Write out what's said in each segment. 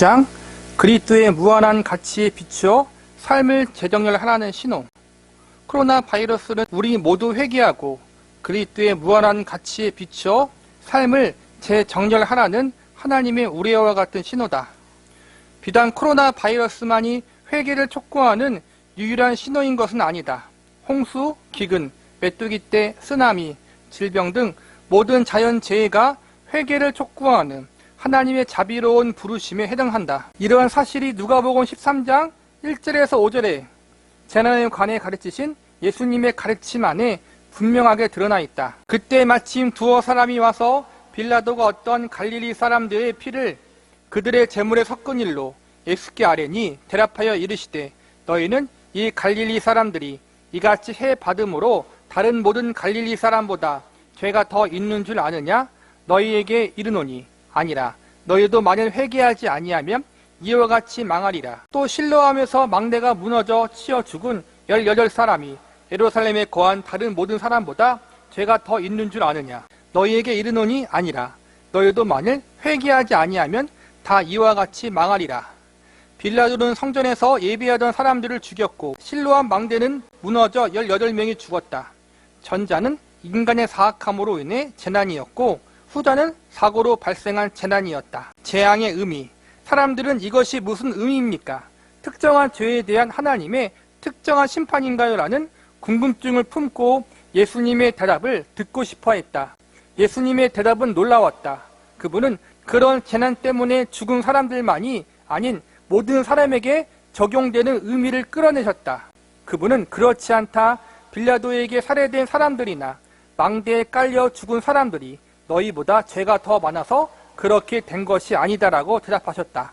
9장 그리스도의 무한한 가치에 비추어 삶을 재정렬하라는 신호. 코로나 바이러스는 우리 모두 회개하고 그리스도의 무한한 가치에 비추어 삶을 재정렬하라는 하나님의 우레와 같은 신호다. 비단 코로나 바이러스만이 회개를 촉구하는 유일한 신호인 것은 아니다. 홍수, 기근, 메뚜기 떼, 쓰나미, 질병 등 모든 자연재해가 회개를 촉구하는 하나님의 자비로운 부르심에 해당한다. 이러한 사실이 누가복음 13장 1절에서 5절에 재난에 관해 가르치신 예수님의 가르침 안에 분명하게 드러나 있다. 그때 마침 두어 사람이 와서 빌라도가 어떤 갈릴리 사람들의 피를 그들의 제물에 섞은 일로 예수께 아뢰니 대답하여 이르시되 너희는 이 갈릴리 사람들이 이같이 해 받음으로 다른 모든 갈릴리 사람보다 죄가 더 있는 줄 아느냐? 너희에게 이르노니 아니라 너희도 만일 회개하지 아니하면 이와 같이 망하리라. 또 실로암에서 망대가 무너져 치어 죽은 18사람이 예루살렘에 거한 다른 모든 사람보다 죄가 더 있는 줄 아느냐? 너희에게 이르노니 아니라 너희도 만일 회개하지 아니하면 다 이와 같이 망하리라. 빌라도는 성전에서 예배하던 사람들을 죽였고 실로암 망대는 무너져 18명이 죽었다. 전자는 인간의 사악함으로 인해 재난이었고 후자는 사고로 발생한 재난이었다. 재앙의 의미. 사람들은 이것이 무슨 의미입니까? 특정한 죄에 대한 하나님의 특정한 심판인가요? 라는 궁금증을 품고 예수님의 대답을 듣고 싶어 했다. 예수님의 대답은 놀라웠다. 그분은 그런 재난 때문에 죽은 사람들만이 아닌 모든 사람에게 적용되는 의미를 끌어내셨다. 그분은 그렇지 않다. 빌라도에게 살해된 사람들이나 망대에 깔려 죽은 사람들이 너희보다 죄가 더 많아서 그렇게 된 것이 아니다라고 대답하셨다.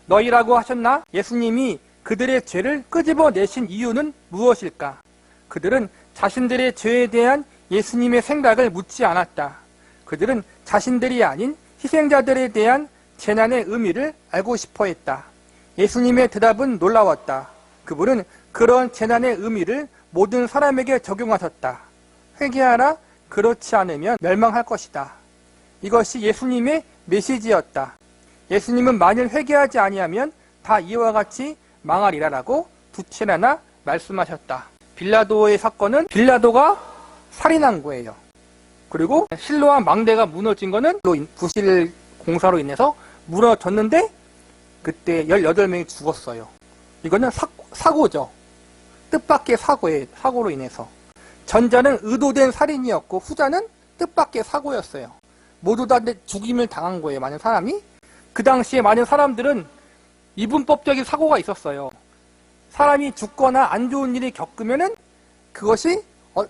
너희라고 하셨나? 예수님이 그들의 죄를 끄집어내신 이유는 무엇일까? 그들은 자신들의 죄에 대한 예수님의 생각을 묻지 않았다. 그들은 자신들이 아닌 희생자들에 대한 재난의 의미를 알고 싶어 했다. 예수님의 대답은 놀라웠다. 그분은 그런 재난의 의미를 모든 사람에게 적용하셨다. 회개하라. 그렇지 않으면 멸망할 것이다. 이것이 예수님의 메시지였다. 예수님은 만일 회개하지 아니하면 다 이와 같이 망하리라라고 두 차례나 말씀하셨다. 빌라도의 사건은 빌라도가 살인한 거예요. 그리고 실로암 망대가 무너진 거는 부실 공사로 인해서 무너졌는데 그때 18명이 죽었어요. 이거는 사고죠. 뜻밖의 사고로 인해서. 전자는 의도된 살인이었고 후자는 뜻밖의 사고였어요. 모두 다 죽임을 당한 거예요. 많은 사람이. 그 당시에 많은 사람들은 이분법적인 사고가 있었어요. 사람이 죽거나 안 좋은 일이 겪으면은 그것이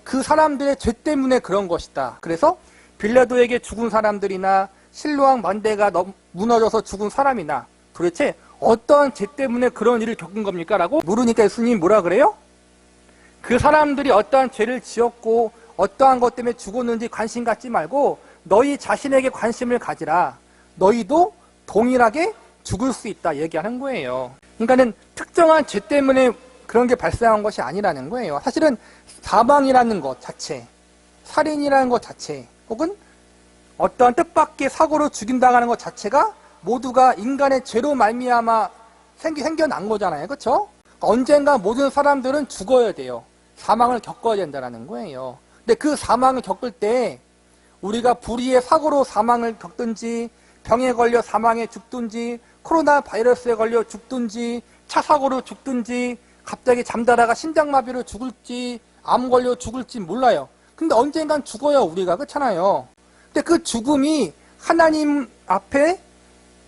그 사람들의 죄 때문에 그런 것이다. 그래서 빌라도에게 죽은 사람들이나 실로암 망대가 무너져서 죽은 사람이나 도대체 어떠한 죄 때문에 그런 일을 겪은 겁니까? 라고 물으니까 예수님이 뭐라 그래요? 그 사람들이 어떠한 죄를 지었고 어떠한 것 때문에 죽었는지 관심 갖지 말고 너희 자신에게 관심을 가지라. 너희도 동일하게 죽을 수 있다 얘기하는 거예요. 그러니까는 특정한 죄 때문에 그런 게 발생한 것이 아니라는 거예요. 사실은 사망이라는 것 자체, 살인이라는 것 자체, 혹은 어떠한 뜻밖의 사고로 죽임당하는 것 자체가 모두가 인간의 죄로 말미암아 생겨난 거잖아요. 그렇죠? 언젠가 모든 사람들은 죽어야 돼요. 사망을 겪어야 된다는 거예요. 근데 그 사망을 겪을 때 우리가 불의의 사고로 사망을 겪든지 병에 걸려 사망에 죽든지 코로나 바이러스에 걸려 죽든지 차 사고로 죽든지 갑자기 잠자다가 심장마비로 죽을지 암 걸려 죽을지 몰라요. 근데 언젠간 죽어요. 우리가. 그렇잖아요. 근데 그 죽음이 하나님 앞에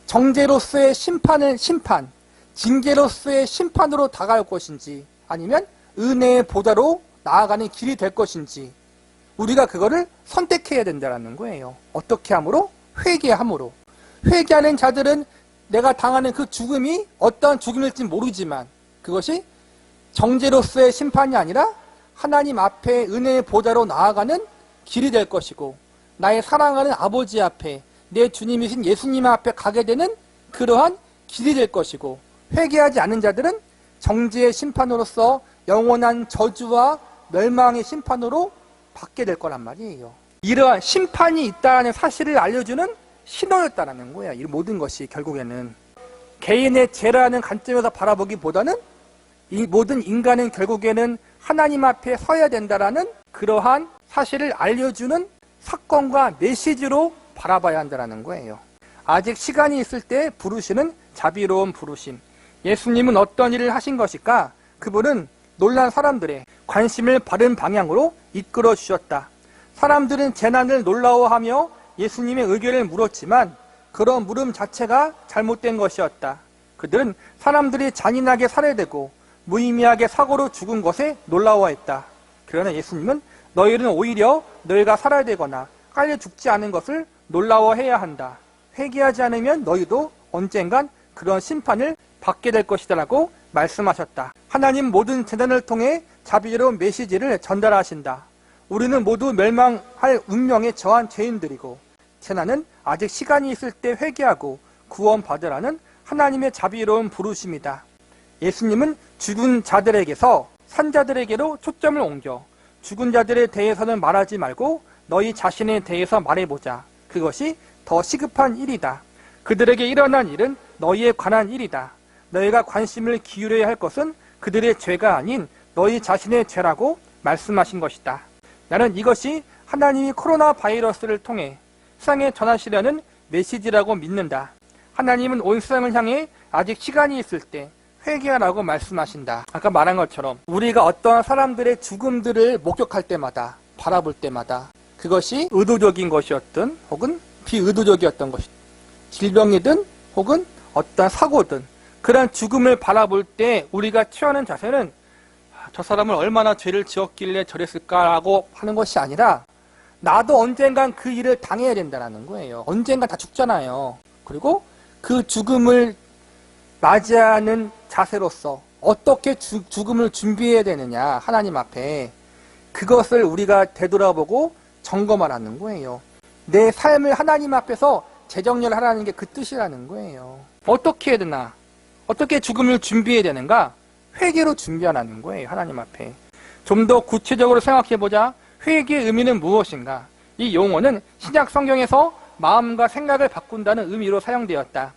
정죄로서의 심판, 징계로서의 심판으로 다가올 것인지 아니면 은혜의 보좌로 나아가는 길이 될 것인지 우리가 그거를 선택해야 된다는 거예요. 어떻게 함으로? 회개함으로. 회개하는 자들은 내가 당하는 그 죽음이 어떠한 죽음일지 모르지만 그것이 정죄로서의 심판이 아니라 하나님 앞에 은혜의 보좌로 나아가는 길이 될 것이고 나의 사랑하는 아버지 앞에 내 주님이신 예수님 앞에 가게 되는 그러한 길이 될 것이고 회개하지 않는 자들은 정죄의 심판으로서 영원한 저주와 멸망의 심판으로 받게 될 거란 말이에요. 이러한 심판이 있다는 사실을 알려주는 신호였다는 거야. 이 모든 것이 결국에는. 개인의 죄라는 관점에서 바라보기보다는 이 모든 인간은 결국에는 하나님 앞에 서야 된다라는 그러한 사실을 알려주는 사건과 메시지로 바라봐야 한다는 거예요. 아직 시간이 있을 때 부르시는 자비로운 부르심. 예수님은 어떤 일을 하신 것일까? 그분은 놀란 사람들의 관심을 바른 방향으로 이끌어 주셨다. 사람들은 재난을 놀라워하며 예수님의 의견을 물었지만 그런 물음 자체가 잘못된 것이었다. 그들은 사람들이 잔인하게 살해되고 무의미하게 사고로 죽은 것에 놀라워했다. 그러나 예수님은 너희는 오히려 너희가 살아야 되거나 깔려 죽지 않은 것을 놀라워해야 한다. 회개하지 않으면 너희도 언젠간 그런 심판을 받게 될 것이다 라고 말씀하셨다. 하나님 모든 재난을 통해 자비로운 메시지를 전달하신다. 우리는 모두 멸망할 운명에 처한 죄인들이고 재난은 아직 시간이 있을 때 회개하고 구원받으라는 하나님의 자비로운 부르심이다. 예수님은 죽은 자들에게서 산자들에게로 초점을 옮겨 죽은 자들에 대해서는 말하지 말고 너희 자신에 대해서 말해보자. 그것이 더 시급한 일이다. 그들에게 일어난 일은 너희에 관한 일이다. 너희가 관심을 기울여야 할 것은 그들의 죄가 아닌 너희 자신의 죄라고 말씀하신 것이다. 나는 이것이 하나님이 코로나 바이러스를 통해 세상에 전하시려는 메시지라고 믿는다. 하나님은 온 세상을 향해 아직 시간이 있을 때 회개하라고 말씀하신다. 아까 말한 것처럼 우리가 어떠한 사람들의 죽음들을 목격할 때마다 바라볼 때마다 그것이 의도적인 것이었든 혹은 비의도적이었던 것이든 질병이든 혹은 어떤 사고든 그런 죽음을 바라볼 때 우리가 취하는 자세는 저 사람은 얼마나 죄를 지었길래 저랬을까라고 하는 것이 아니라 나도 언젠간 그 일을 당해야 된다는 거예요. 언젠간 다 죽잖아요. 그리고 그 죽음을 맞이하는 자세로서 어떻게 죽음을 준비해야 되느냐 하나님 앞에 그것을 우리가 되돌아보고 점검하라는 거예요. 내 삶을 하나님 앞에서 재정렬하라는 게 그 뜻이라는 거예요. 어떻게 해야 되나? 어떻게 죽음을 준비해야 되는가? 회개로 준비하라는 거예요. 하나님 앞에. 좀 더 구체적으로 생각해보자. 회개의 의미는 무엇인가? 이 용어는 신약 성경에서 마음과 생각을 바꾼다는 의미로 사용되었다.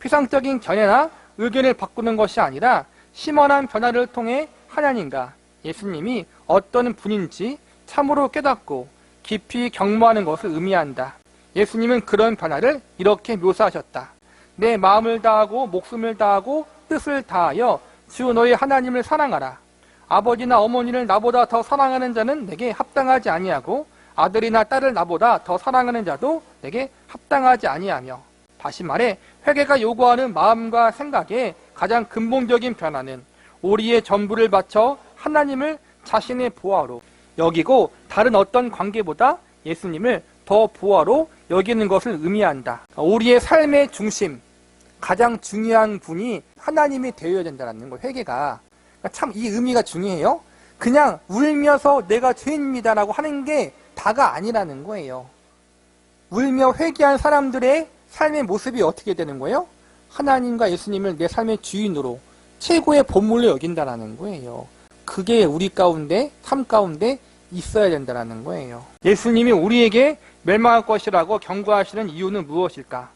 피상적인 견해나 의견을 바꾸는 것이 아니라 심원한 변화를 통해 하나님과 예수님이 어떤 분인지 참으로 깨닫고 깊이 경모하는 것을 의미한다. 예수님은 그런 변화를 이렇게 묘사하셨다. 내 마음을 다하고 목숨을 다하고 뜻을 다하여 주 너희 하나님을 사랑하라. 아버지나 어머니를 나보다 더 사랑하는 자는 내게 합당하지 아니하고 아들이나 딸을 나보다 더 사랑하는 자도 내게 합당하지 아니하며. 다시 말해 회개가 요구하는 마음과 생각의 가장 근본적인 변화는 우리의 전부를 바쳐 하나님을 자신의 보화로 여기고 다른 어떤 관계보다 예수님을 더 보화로 여기는 것을 의미한다. 우리의 삶의 중심, 가장 중요한 분이 하나님이 되어야 된다는 거예요. 회개가. 참 이 의미가 중요해요. 그냥 울면서 내가 죄인입니다라고 하는 게 다가 아니라는 거예요. 울며 회개한 사람들의 삶의 모습이 어떻게 되는 거예요? 하나님과 예수님을 내 삶의 주인으로 최고의 보물로 여긴다는 거예요. 그게 우리 가운데, 삶 가운데 있어야 된다는 거예요. 예수님이 우리에게 멸망할 것이라고 경고하시는 이유는 무엇일까?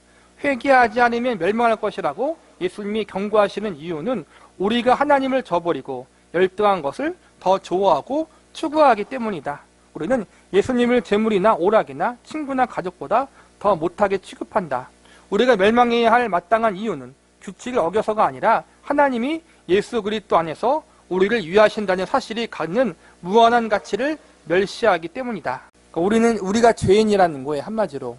회개하지 않으면 멸망할 것이라고 예수님이 경고하시는 이유는 우리가 하나님을 저버리고 열등한 것을 더 좋아하고 추구하기 때문이다. 우리는 예수님을 재물이나 오락이나 친구나 가족보다 더 못하게 취급한다. 우리가 멸망해야 할 마땅한 이유는 규칙을 어겨서가 아니라 하나님이 예수 그리스도 안에서 우리를 위하신다는 사실이 갖는 무한한 가치를 멸시하기 때문이다. 그러니까 우리가 죄인이라는 거예요. 한마디로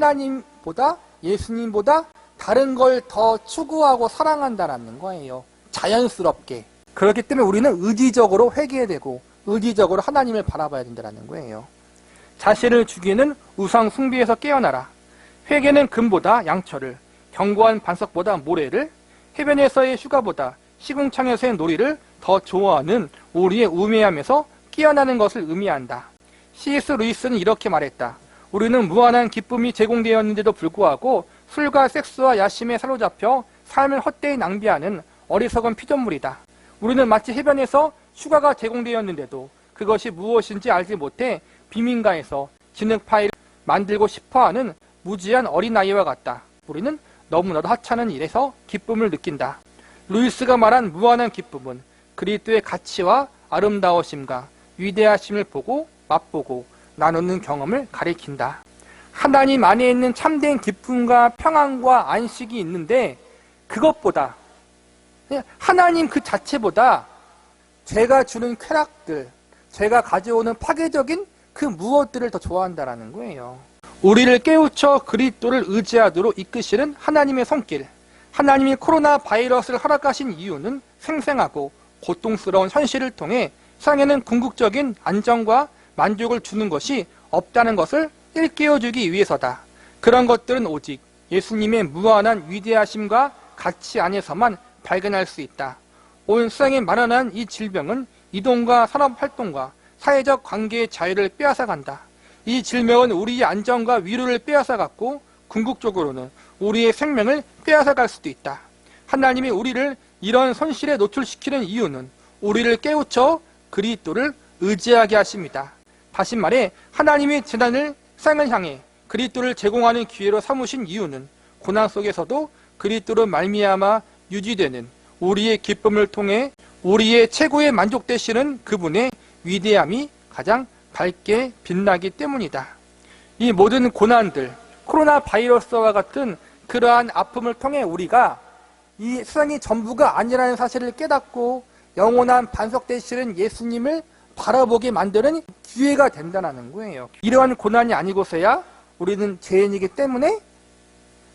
하나님보다 예수님보다 다른 걸 더 추구하고 사랑한다는 거예요. 자연스럽게. 그렇기 때문에 우리는 의지적으로 회개해야 되고 의지적으로 하나님을 바라봐야 된다는 거예요. 자신을 죽이는 우상 숭배에서 깨어나라. 회개는 금보다 양철을, 견고한 반석보다 모래를, 해변에서의 휴가보다 시궁창에서의 놀이를 더 좋아하는 우리의 우매함에서 깨어나는 것을 의미한다. C.S. 루이스는 이렇게 말했다. 우리는 무한한 기쁨이 제공되었는데도 불구하고 술과 섹스와 야심에 사로잡혀 삶을 헛되이 낭비하는 어리석은 피조물이다. 우리는 마치 해변에서 휴가가 제공되었는데도 그것이 무엇인지 알지 못해 비민가에서 진흙 파일을 만들고 싶어하는 무지한 어린아이와 같다. 우리는 너무나도 하찮은 일에서 기쁨을 느낀다. 루이스가 말한 무한한 기쁨은 그리스도의 가치와 아름다우심과 위대하심을 보고 맛보고 나누는 경험을 가리킨다. 하나님 안에 있는 참된 기쁨과 평안과 안식이 있는데 그것보다 하나님 그 자체보다 제가 주는 쾌락들, 제가 가져오는 파괴적인 그 무엇들을 더 좋아한다라는 거예요. 우리를 깨우쳐 그리스도를 의지하도록 이끄시는 하나님의 손길, 하나님이 코로나 바이러스를 허락하신 이유는 생생하고 고통스러운 현실을 통해 세상에는 궁극적인 안정과 만족을 주는 것이 없다는 것을 일깨워주기 위해서다. 그런 것들은 오직 예수님의 무한한 위대하심과 가치 안에서만 발견할 수 있다. 온 세상에 만연한 이 질병은 이동과 산업활동과 사회적 관계의 자유를 빼앗아간다. 이 질병은 우리의 안정과 위로를 빼앗아갔고 궁극적으로는 우리의 생명을 빼앗아갈 수도 있다. 하나님이 우리를 이런 손실에 노출시키는 이유는 우리를 깨우쳐 그리스도를 의지하게 하십니다. 다시 말해 하나님이 재단을 세상을 향해 그리스도를 제공하는 기회로 삼으신 이유는 고난 속에서도 그리스도로 말미암아 유지되는 우리의 기쁨을 통해 우리의 최고의 만족 되시는 그분의 위대함이 가장 밝게 빛나기 때문이다. 이 모든 고난들, 코로나 바이러스와 같은 그러한 아픔을 통해 우리가 이 세상이 전부가 아니라는 사실을 깨닫고 영원한 반석 되시는 예수님을 바라보게 만드는 기회가 된다는 거예요. 이러한 고난이 아니고서야 우리는 죄인이기 때문에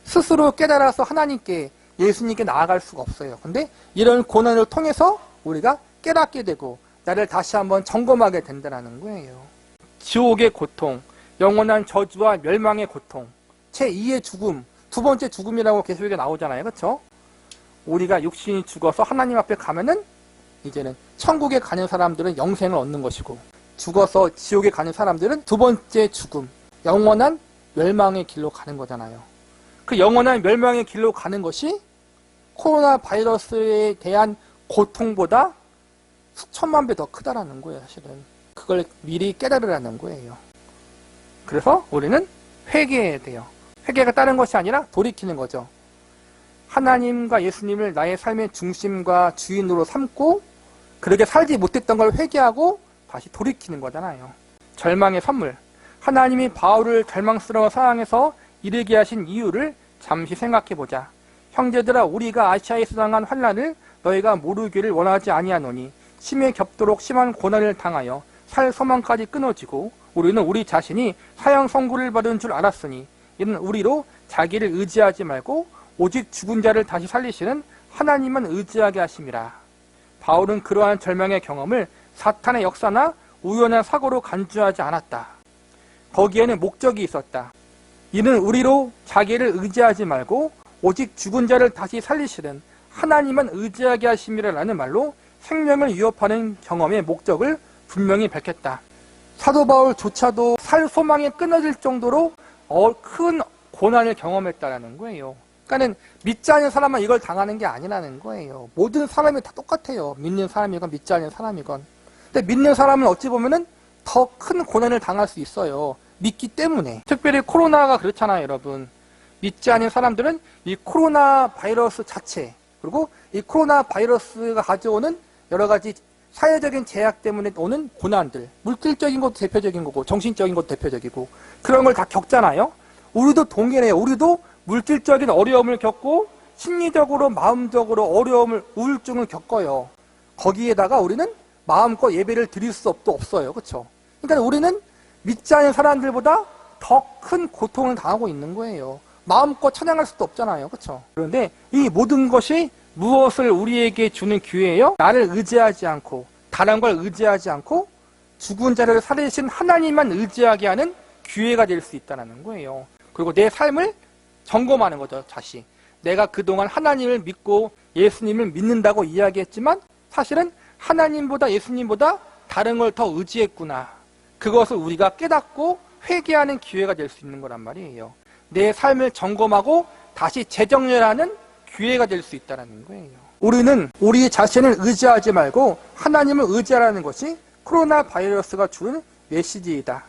스스로 깨달아서 하나님께 예수님께 나아갈 수가 없어요. 근데 이런 고난을 통해서 우리가 깨닫게 되고 나를 다시 한번 점검하게 된다는 거예요. 지옥의 고통, 영원한 저주와 멸망의 고통, 제2의 죽음, 두 번째 죽음이라고 계속에 나오잖아요. 그렇죠? 우리가 육신이 죽어서 하나님 앞에 가면은 이제는 천국에 가는 사람들은 영생을 얻는 것이고 죽어서 지옥에 가는 사람들은 두 번째 죽음, 영원한 멸망의 길로 가는 거잖아요. 그 영원한 멸망의 길로 가는 것이 코로나 바이러스에 대한 고통보다 수천만 배 더 크다라는 거예요. 사실은 그걸 미리 깨달으라는 거예요. 그래서 우리는 회개해야 돼요. 회개가 다른 것이 아니라 돌이키는 거죠. 하나님과 예수님을 나의 삶의 중심과 주인으로 삼고 그렇게 살지 못했던 걸 회개하고 다시 돌이키는 거잖아요. 절망의 선물, 하나님이 바울을 절망스러운 상황에서 이르게 하신 이유를 잠시 생각해보자. 형제들아, 우리가 아시아에서 당한 환난을 너희가 모르기를 원하지 아니하노니 심에 겹도록 심한 고난을 당하여 살 소망까지 끊어지고 우리는 우리 자신이 사형 선고를 받은 줄 알았으니 이는 우리로 자기를 의지하지 말고 오직 죽은 자를 다시 살리시는 하나님만 의지하게 하심이라. 바울은 그러한 절망의 경험을 사탄의 역사나 우연한 사고로 간주하지 않았다. 거기에는 목적이 있었다. 이는 우리로 자기를 의지하지 말고 오직 죽은 자를 다시 살리시는 하나님만 의지하게 하심이라는 말로 생명을 위협하는 경험의 목적을 분명히 밝혔다. 사도 바울조차도 살 소망이 끊어질 정도로 큰 고난을 경험했다는 거예요. 그러니까 믿지 않는 사람만 이걸 당하는 게 아니라는 거예요. 모든 사람이 다 똑같아요. 믿는 사람이건 믿지 않는 사람이건. 근데 믿는 사람은 어찌 보면은 더 큰 고난을 당할 수 있어요. 믿기 때문에. 특별히 코로나가 그렇잖아요, 여러분. 믿지 않는 사람들은 이 코로나 바이러스 자체, 그리고 이 코로나 바이러스가 가져오는 여러 가지 사회적인 제약 때문에 오는 고난들, 물질적인 것도 대표적인 거고 정신적인 것도 대표적이고 그런 걸 다 겪잖아요. 우리도 동일해요. 우리도 물질적인 어려움을 겪고 심리적으로 마음적으로 어려움을 우울증을 겪어요. 거기에다가 우리는 마음껏 예배를 드릴 수 없어요. 그렇죠? 그러니까 우리는 믿지 않는 사람들보다 더 큰 고통을 당하고 있는 거예요. 마음껏 찬양할 수도 없잖아요. 그렇죠? 그런데 이 모든 것이 무엇을 우리에게 주는 기회예요? 나를 의지하지 않고 다른 걸 의지하지 않고 죽은 자를 살리신 하나님만 의지하게 하는 기회가 될 수 있다는 거예요. 그리고 내 삶을 점검하는 거죠. 다시 내가 그동안 하나님을 믿고 예수님을 믿는다고 이야기했지만 사실은 하나님보다 예수님보다 다른 걸 더 의지했구나. 그것을 우리가 깨닫고 회개하는 기회가 될 수 있는 거란 말이에요. 내 삶을 점검하고 다시 재정렬하는 기회가 될 수 있다는 거예요. 우리는 우리 자신을 의지하지 말고 하나님을 의지하라는 것이 코로나 바이러스가 주는 메시지이다.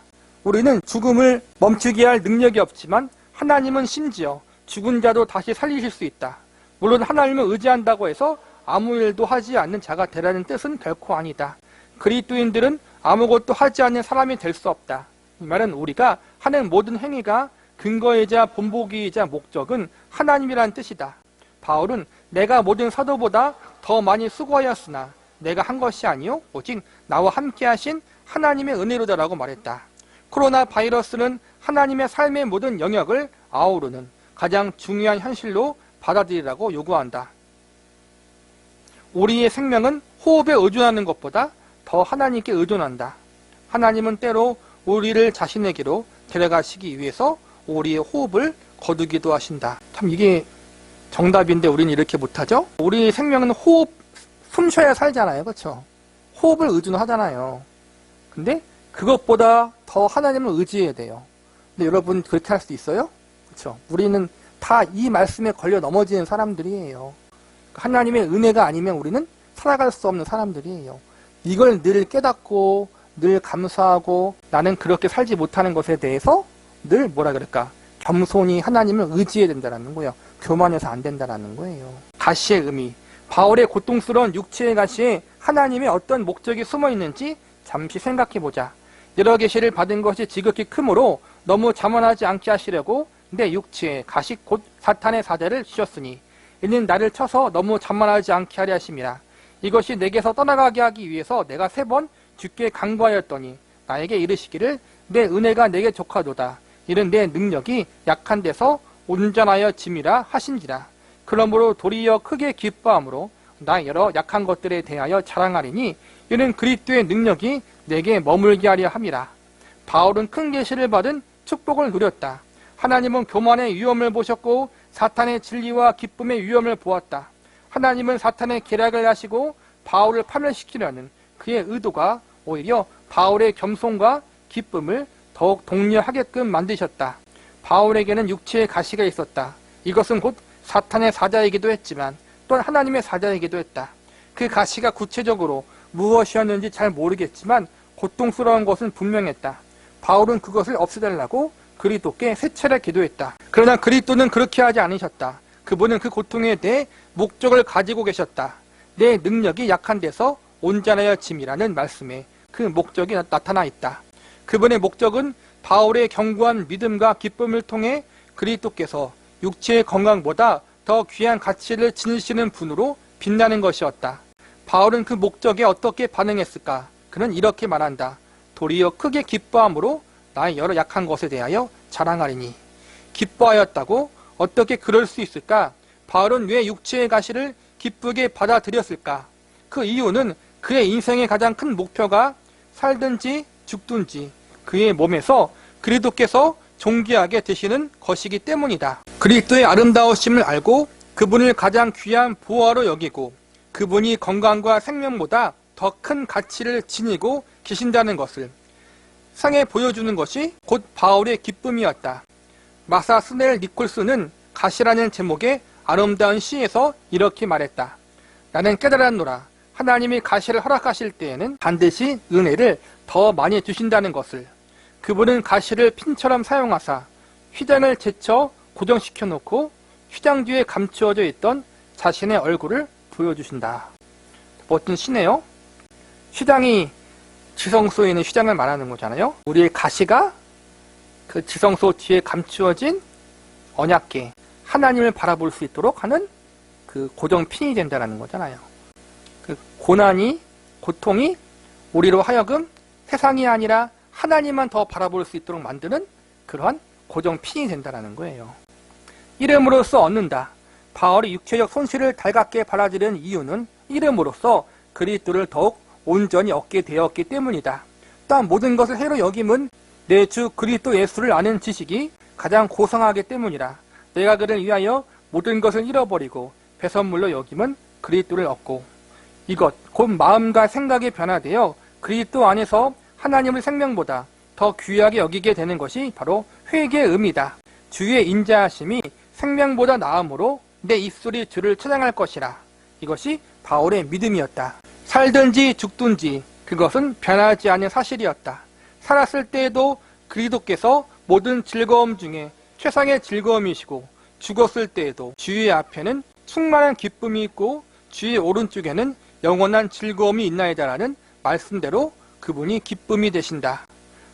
우리는 죽음을 멈추게 할 능력이 없지만 하나님은 심지어 죽은 자도 다시 살리실 수 있다. 물론 하나님을 의지한다고 해서 아무 일도 하지 않는 자가 되라는 뜻은 결코 아니다. 그리스도인들은 아무것도 하지 않는 사람이 될 수 없다. 이 말은 우리가 하는 모든 행위가 근거이자 본보기이자 목적은 하나님이라는 뜻이다. 바울은 내가 모든 사도보다 더 많이 수고하였으나 내가 한 것이 아니요 오직 나와 함께 하신 하나님의 은혜로다라고 말했다. 코로나 바이러스는 하나님의 삶의 모든 영역을 아우르는 가장 중요한 현실로 받아들이라고 요구한다. 우리의 생명은 호흡에 의존하는 것보다 더 하나님께 의존한다. 하나님은 때로 우리를 자신에게로 데려가시기 위해서 우리의 호흡을 거두기도 하신다. 참 이게 정답인데 우리는 이렇게 못하죠? 우리 생명은 호흡, 숨 쉬어야 살잖아요. 그렇죠? 호흡을 의존하잖아요. 근데 그것보다 더 하나님을 의지해야 돼요. 근데 여러분 그렇게 할 수 있어요? 그렇죠? 우리는 다 이 말씀에 걸려 넘어지는 사람들이에요. 하나님의 은혜가 아니면 우리는 살아갈 수 없는 사람들이에요. 이걸 늘 깨닫고 늘 감사하고 나는 그렇게 살지 못하는 것에 대해서 늘 뭐라 그럴까? 겸손히 하나님을 의지해야 된다는 거예요. 교만해서 안 된다는 거예요. 가시의 의미. 바울의 고통스러운 육체의 가시에 하나님의 어떤 목적이 숨어 있는지 잠시 생각해 보자. 여러 계시를 받은 것이 지극히 크므로 너무 자만하지 않게 하시려고 내 육체에 가시 곧 사탄의 사대를 주셨으니 이는 나를 쳐서 너무 자만하지 않게 하려 하심이라. 이것이 내게서 떠나가게 하기 위해서 내가 3번 주께 간구하였더니 나에게 이르시기를 내 은혜가 내게 족하도다. 이는 내 능력이 약한 데서 온전하여 짐이라 하신지라. 그러므로 도리어 크게 기뻐함으로 나 여러 약한 것들에 대하여 자랑하리니 이는 그리스도의 능력이 내게 머물게 하려 함이라. 바울은 큰 계시를 받은 축복을 누렸다. 하나님은 교만의 위험을 보셨고 사탄의 진리와 기쁨의 위험을 보았다. 하나님은 사탄의 계략을 하시고 바울을 파멸시키려는 그의 의도가 오히려 바울의 겸손과 기쁨을 더욱 독려하게끔 만드셨다. 바울에게는 육체의 가시가 있었다. 이것은 곧 사탄의 사자이기도 했지만 또한 하나님의 사자이기도 했다. 그 가시가 구체적으로 무엇이었는지 잘 모르겠지만 고통스러운 것은 분명했다. 바울은 그것을 없애달라고 그리스도께 3차례 기도했다. 그러나 그리스도는 그렇게 하지 않으셨다. 그분은 그 고통에 대해 목적을 가지고 계셨다. 내 능력이 약한 데서 온전하여 짐이라는 말씀에 그 목적이 나타나 있다. 그분의 목적은 바울의 견고한 믿음과 기쁨을 통해 그리스도께서 육체의 건강보다 더 귀한 가치를 지니시는 분으로 빛나는 것이었다. 바울은 그 목적에 어떻게 반응했을까? 그는 이렇게 말한다. 도리어 크게 기뻐함으로 나의 여러 약한 것에 대하여 자랑하리니. 기뻐하였다고? 어떻게 그럴 수 있을까? 바울은 왜 육체의 가시를 기쁘게 받아들였을까? 그 이유는 그의 인생의 가장 큰 목표가 살든지 죽든지 그의 몸에서 그리스도께서 존귀하게 되시는 것이기 때문이다. 그리스도의 아름다우심을 알고 그분을 가장 귀한 보화로 여기고 그분이 건강과 생명보다 더 큰 가치를 지니고 계신다는 것을 상에 보여주는 것이 곧 바울의 기쁨이었다. 마사 스넬 니콜스는 가시라는 제목의 아름다운 시에서 이렇게 말했다. 나는 깨달았노라. 하나님이 가시를 허락하실 때에는 반드시 은혜를 더 많이 주신다는 것을. 그분은 가시를 핀처럼 사용하사 휘장을 제쳐 고정시켜 놓고 휘장 뒤에 감추어져 있던 자신의 얼굴을 보여주신다. 멋진 시네요. 휘장이 지성소에 있는 휘장을 말하는 거잖아요. 우리의 가시가 그 지성소 뒤에 감추어진 언약궤 하나님을 바라볼 수 있도록 하는 그 고정핀이 된다는 거잖아요. 그 고난이 고통이 우리로 하여금 세상이 아니라 하나님만 더 바라볼 수 있도록 만드는 그러한 고정핀이 된다는 거예요. 이름으로써 얻는다. 바울이 육체적 손실을 달갑게 받아들이는 이유는 이름으로써 그리스도를 더욱 온전히 얻게 되었기 때문이다. 또한 모든 것을 해로 여김은 내 주 그리스도 예수를 아는 지식이 가장 고상하기 때문이라. 내가 그를 위하여 모든 것을 잃어버리고 배선물로 여김은 그리스도를 얻고 이것 곧 마음과 생각이 변화되어 그리스도 안에서 하나님의 생명보다 더 귀하게 여기게 되는 것이 바로 회개의 의미다. 주의 인자하심이 생명보다 나음으로 내 입술이 주를 찬양할 것이라. 이것이 바울의 믿음이었다. 살든지 죽든지 그것은 변하지 않는 사실이었다. 살았을 때에도 그리스도께서 모든 즐거움 중에 최상의 즐거움이시고 죽었을 때에도 주의 앞에는 충만한 기쁨이 있고 주의 오른쪽에는 영원한 즐거움이 있나이다라는 말씀대로 그분이 기쁨이 되신다.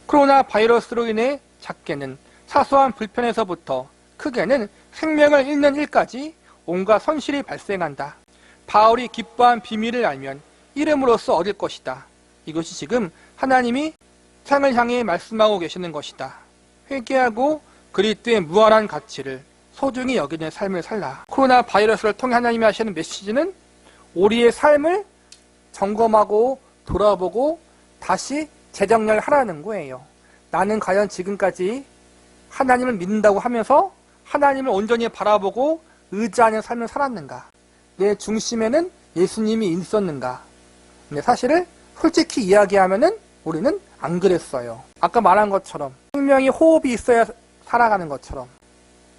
코로나 바이러스로 인해 작게는 사소한 불편에서부터 크게는 생명을 잃는 일까지 온갖 손실이 발생한다. 바울이 기뻐한 비밀을 알면 이름으로써 얻을 것이다. 이것이 지금 하나님이 세상을 향해 말씀하고 계시는 것이다. 회개하고 그리스도의 무한한 가치를 소중히 여기는 삶을 살라. 코로나 바이러스를 통해 하나님이 하시는 메시지는 우리의 삶을 점검하고 돌아보고 다시 재정렬하라는 거예요. 나는 과연 지금까지 하나님을 믿는다고 하면서 하나님을 온전히 바라보고 의지하는 삶을 살았는가? 내 중심에는 예수님이 있었는가? 근데 사실을 솔직히 이야기하면은 우리는 안 그랬어요. 아까 말한 것처럼 생명이 호흡이 있어야 살아가는 것처럼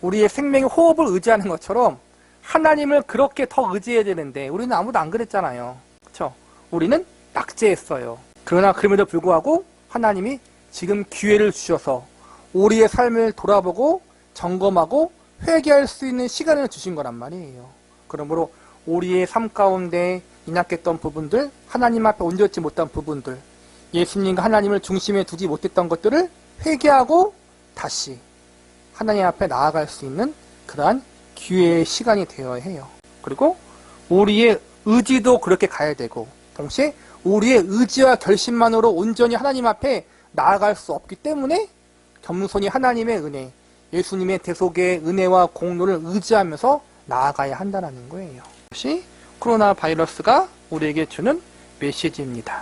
우리의 생명이 호흡을 의지하는 것처럼 하나님을 그렇게 더 의지해야 되는데 우리는 아무도 안 그랬잖아요. 그렇죠? 우리는 낙제했어요. 그러나 그럼에도 불구하고 하나님이 지금 기회를 주셔서 우리의 삶을 돌아보고 점검하고 회개할 수 있는 시간을 주신 거란 말이에요. 그러므로 우리의 삶 가운데 인약했던 부분들, 하나님 앞에 온전치 못한 부분들, 예수님과 하나님을 중심에 두지 못했던 것들을 회개하고 다시 하나님 앞에 나아갈 수 있는 그러한 기회의 시간이 되어야 해요. 그리고 우리의 의지도 그렇게 가야 되고 동시에 우리의 의지와 결심만으로 온전히 하나님 앞에 나아갈 수 없기 때문에 겸손히 하나님의 은혜, 예수님의 대속의 은혜와 공로를 의지하면서 나아가야 한다는 거예요. 이것이 코로나 바이러스가 우리에게 주는 메시지입니다.